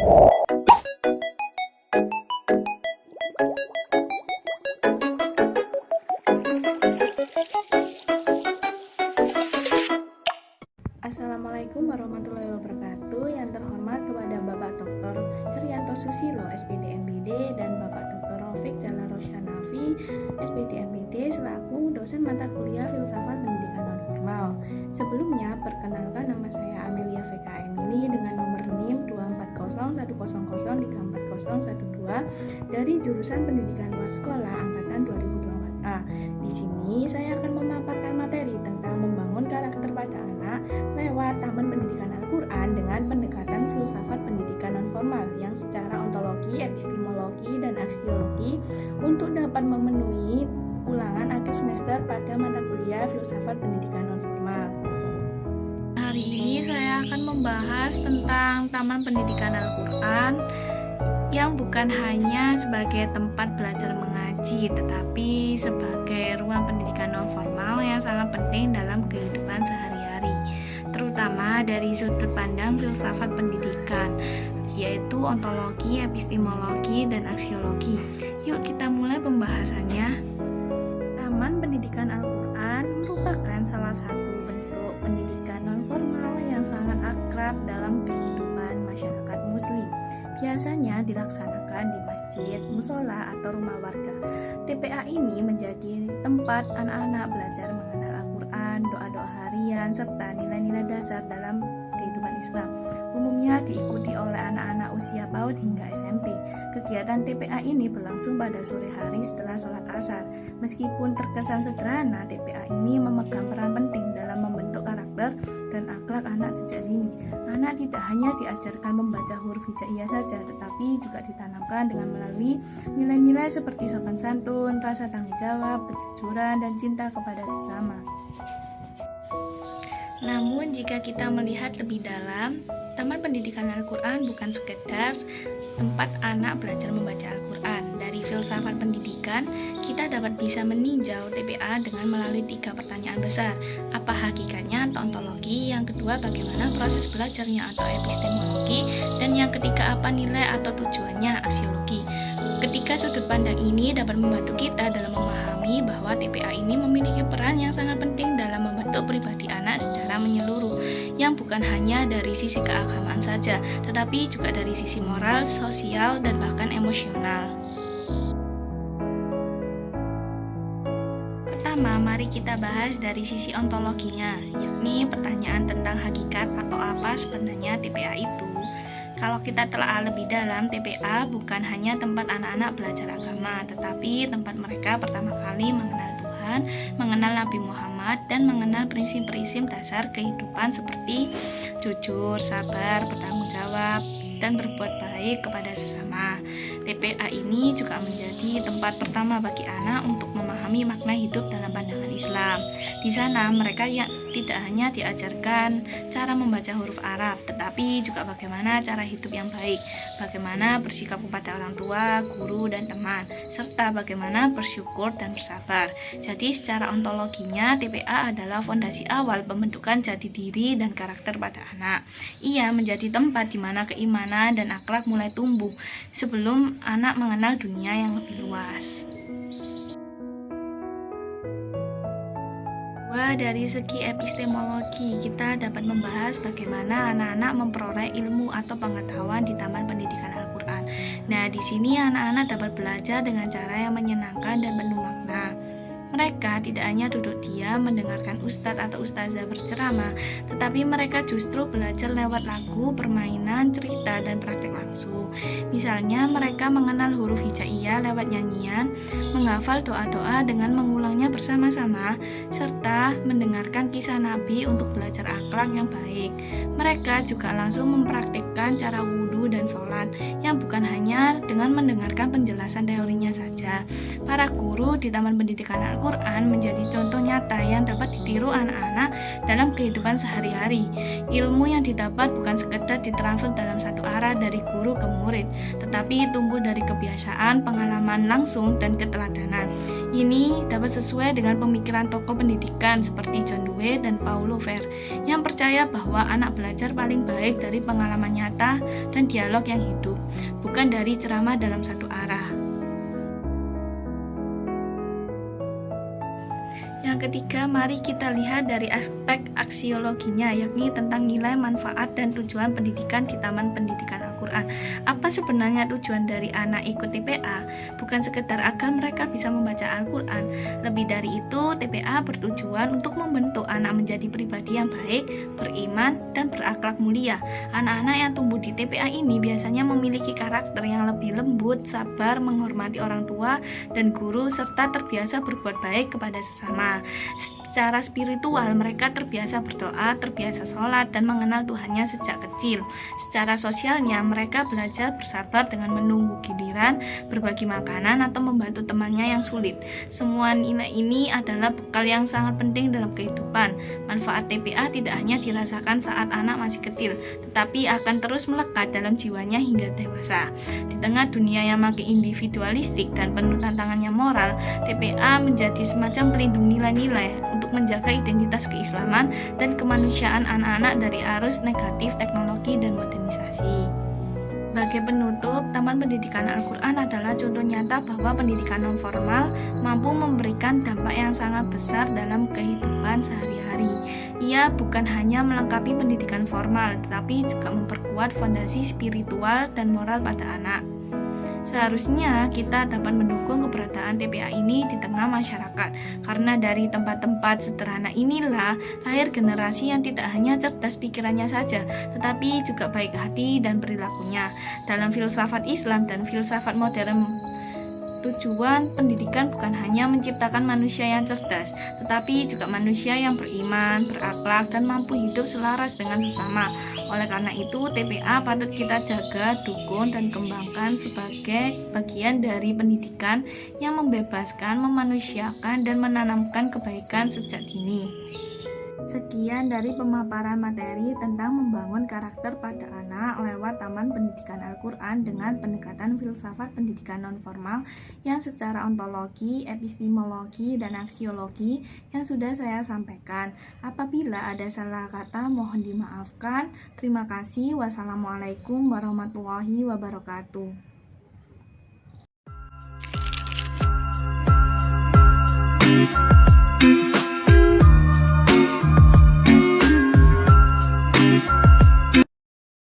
Assalamualaikum warahmatullahi wabarakatuh. Yang terhormat kepada Bapak Dr. Herianto Susilo, SPD MPD, dan Bapak Dr. Raufik Jalal Rosyanafi, SPD MPD, selaku dosen mata kuliah Filsafat Pendidikan Nonformal. Sebelumnya, perkenalkan, nama saya Amelia VK Emily dengan nomor NIM 24010034012 dari jurusan Pendidikan Luar Sekolah angkatan 2024A. Di sini saya akan memaparkan materi tentang membangun karakter pada anak lewat Taman Pendidikan Al-Quran dengan pendekatan filsafat pendidikan nonformal yang secara ontologi, epistemologi, dan aksiologi untuk dapat memenuhi ulangan akhir semester pada mata kuliah filsafat pendidikan nonformal. Hari ini saya akan membahas tentang Taman Pendidikan Al-Quran yang bukan hanya sebagai tempat belajar mengaji, tetapi sebagai ruang pendidikan nonformal yang sangat penting dalam kehidupan sehari-hari, terutama dari sudut pandang filsafat pendidikan, yaitu ontologi, epistemologi, dan aksiologi. Yuk kita mulai pembahasannya. Taman Pendidikan Al-Quran merupakan salah satu bentuk pendidikan nonformal yang sangat akrab dalam kehidupan masyarakat muslim. Biasanya dilaksanakan di masjid, musola, atau rumah warga. TPA ini menjadi tempat anak-anak belajar mengenal Al-Quran, doa-doa harian, serta nilai-nilai dasar dalam kehidupan Islam. Umumnya diikuti oleh anak-anak usia PAUD hingga SMP. Kegiatan TPA ini berlangsung pada sore hari setelah sholat asar. Meskipun terkesan sederhana, TPA ini memegang peran penting dalam membentuk karakter dan akhlak anak sejak dini. Anak tidak hanya diajarkan membaca huruf hijaiyah saja, tetapi juga ditanamkan dengan melalui nilai-nilai seperti sopan santun, rasa tanggung jawab, kejujuran, dan cinta kepada sesama. Namun jika kita melihat lebih dalam, Taman Pendidikan Al-Quran bukan sekedar tempat anak belajar membaca Al-Quran. Dari filsafat pendidikan, kita dapat bisa meninjau TPA dengan melalui 3 pertanyaan besar. Apa hakikatnya atau ontologi? Yang kedua, bagaimana proses belajarnya atau epistemologi? Dan yang ketiga, apa nilai atau tujuannya, aksiologi? Ketiga sudut pandang ini dapat membantu kita dalam memahami bahwa TPA ini memiliki peran yang sangat penting dalam membentuk pribadi anak secara menyeluruh, yang bukan hanya dari sisi keagamaan saja, tetapi juga dari sisi moral, sosial, dan bahkan emosional. Pertama, mari kita bahas dari sisi ontologinya, yakni pertanyaan tentang hakikat atau apa sebenarnya TPA itu. Kalau kita telah lebih dalam, TPA bukan hanya tempat anak-anak belajar agama, tetapi tempat mereka pertama kali mengenal Tuhan, mengenal Nabi Muhammad, dan mengenal prinsip-prinsip dasar kehidupan seperti jujur, sabar, bertanggung jawab, dan berbuat baik kepada sesama. TPA ini juga menjadi tempat pertama bagi anak untuk memahami makna hidup dalam pandangan Islam. Di sana mereka tidak hanya diajarkan cara membaca huruf Arab, tetapi juga bagaimana cara hidup yang baik, bagaimana bersikap kepada orang tua, guru, dan teman, serta bagaimana bersyukur dan bersabar. Jadi secara ontologinya, TPA adalah fondasi awal pembentukan jati diri dan karakter pada anak. Ia menjadi tempat di mana keimanan dan akhlak mulai tumbuh sebelum anak mengenal dunia yang lebih luas. Dari segi epistemologi, kita dapat membahas bagaimana anak-anak memperoleh ilmu atau pengetahuan di Taman Pendidikan Al-Quran. Nah, di sini anak-anak dapat belajar dengan cara yang menyenangkan dan penuh makna. Mereka tidak hanya duduk diam mendengarkan ustadz atau ustazah berceramah, tetapi mereka justru belajar lewat lagu, permainan, cerita, dan praktek langsung. Misalnya, mereka mengenal huruf hijaiyah lewat nyanyian, menghafal doa-doa dengan mengulangnya bersama-sama, serta mendengarkan kisah Nabi untuk belajar akhlak yang baik. Mereka juga langsung mempraktikkan cara wudhu dan sholat, yang bukan hanya dengan mendengarkan penjelasan teorinya saja. Para guru di Taman Pendidikan Al-Quran menjadi contoh nyata yang dapat ditiru anak-anak dalam kehidupan sehari-hari. Ilmu yang didapat bukan sekedar ditransfer dalam satu arah dari guru ke murid, tetapi tumbuh dari kebiasaan, pengalaman langsung, dan keteladanan. Ini dapat sesuai dengan pemikiran tokoh pendidikan seperti John Dewey dan Paulo Freire, yang percaya bahwa anak belajar paling baik dari pengalaman nyata dan dialog yang hidup, bukan dari ceramah dalam satu arah. Yang ketiga, mari kita lihat dari aspek aksiologinya, yakni tentang nilai, manfaat, dan tujuan pendidikan di Taman Pendidikan Al-Quran. Apa sebenarnya tujuan dari anak ikut TPA? Bukan sekedar agar mereka bisa membaca Al-Quran. Lebih dari itu, TPA bertujuan untuk membentuk anak menjadi pribadi yang baik, beriman, dan berakhlak mulia. Anak-anak yang tumbuh di TPA ini biasanya memiliki karakter yang lebih lembut, sabar, menghormati orang tua dan guru, serta terbiasa berbuat baik kepada sesama. Secara spiritual, mereka terbiasa berdoa, terbiasa sholat, dan mengenal Tuhannya sejak kecil. Secara sosialnya, mereka belajar bersabar dengan menunggu giliran, berbagi makanan, atau membantu temannya yang sulit. Semua nilai ini adalah bekal yang sangat penting dalam kehidupan. Manfaat TPA tidak hanya dirasakan saat anak masih kecil, tetapi akan terus melekat dalam jiwanya hingga dewasa. Di tengah dunia yang makin individualistik dan penuh tantangannya moral, TPA menjadi semacam pelindung nilai-nilai untuk menjaga identitas keislaman dan kemanusiaan anak-anak dari arus negatif teknologi dan modernisasi. Sebagai penutup, Taman Pendidikan Al-Quran adalah contoh nyata bahwa pendidikan non-formal mampu memberikan dampak yang sangat besar dalam kehidupan sehari-hari. Ia bukan hanya melengkapi pendidikan formal, tetapi juga memperkuat fondasi spiritual dan moral pada anak. Seharusnya kita dapat mendukung keberadaan TPA ini di tengah masyarakat, karena dari tempat-tempat sederhana inilah lahir generasi yang tidak hanya cerdas pikirannya saja, tetapi juga baik hati dan perilakunya. Dalam filsafat Islam dan filsafat modern, tujuan pendidikan bukan hanya menciptakan manusia yang cerdas, tetapi juga manusia yang beriman, berakhlak, dan mampu hidup selaras dengan sesama. Oleh karena itu, TPA patut kita jaga, dukung, dan kembangkan sebagai bagian dari pendidikan yang membebaskan, memanusiakan, dan menanamkan kebaikan sejak dini. Sekian dari pemaparan materi tentang membangun karakter pada anak lewat Taman Pendidikan Al-Quran dengan pendekatan filsafat pendidikan nonformal yang secara ontologi, epistemologi, dan aksiologi yang sudah saya sampaikan. Apabila ada salah kata, mohon dimaafkan. Terima kasih. Wassalamualaikum warahmatullahi wabarakatuh.